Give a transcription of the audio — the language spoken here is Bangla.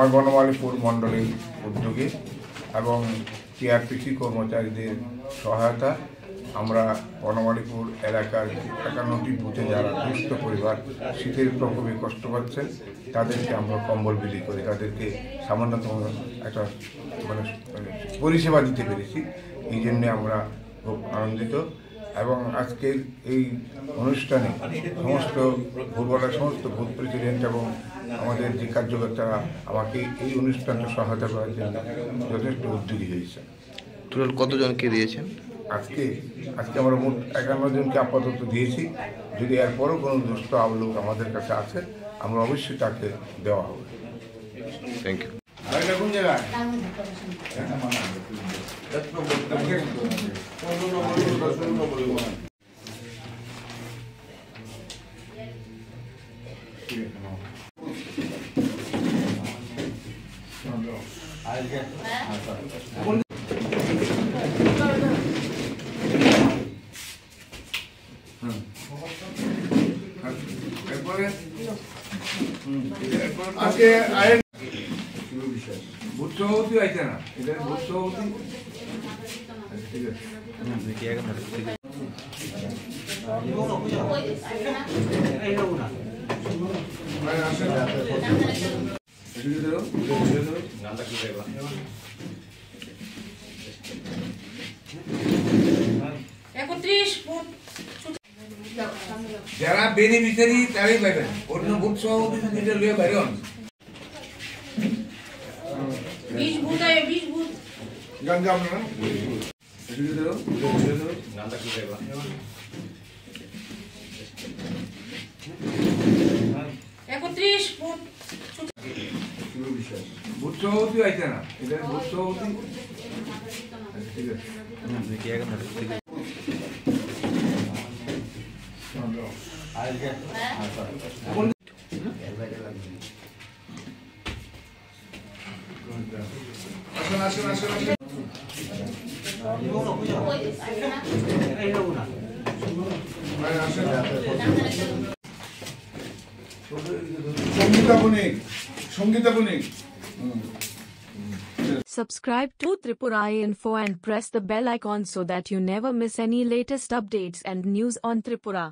আমার বনমালীপুর মণ্ডলের উদ্যোগে এবং টিআরপিসি কর্মচারীদের সহায়তা আমরা বনমালীপুর এলাকার 51টি বুথে যারা দুস্থ পরিবার শীতের প্রকোপে কষ্ট পাচ্ছেন তাদেরকে আমরা কম্বল বিলি করি, তাদেরকে সামান্যতম একটা পরিষেবা দিতে পেরেছি। এই জন্যে আমরা খুব আনন্দিত এবং আজকের এই অনুষ্ঠানে সমস্ত ভূগোলের সমস্ত বুথ প্রেসিডেন্ট এবং আমাদের যে কার্যকর্তারা আমাকে এই অনুষ্ঠানটা সহায়তা করার জন্য যথেষ্ট উদ্যোগী হয়েছে। টোটাল কতজনকে দিয়েছেন? আজকে আমরা মোট 51 জনকে আপাতত দিয়েছি। যদি এরপরও কোনো দুস্থ লোক আমাদের কাছে আছে আমরা অবশ্যই তাকে দেওয়া হবে। Thank you. কোন জায়গায় আজকে ভোট সভাপতি আছে না, এটা ভোট সভাপতি ঠিক আছে। যারা বেনিফিশিয়ারি তারাই পাবেন, অন্য ভোট সভাপতি এটা লয়ে বাইরে হন। 20 ভোট আয় 20 ভোট গঙ্গা আমরা এদিকে ধরো নামটা কি দেবা 31 ভোট ভোট সভাপতি আছে না, এটা ভোট সভাপতি ঠিক আছে। আসুন সঙ্গীতা বণিক Subscribe to Tripura Info and press the bell icon so that you never miss any latest updates and news on Tripura.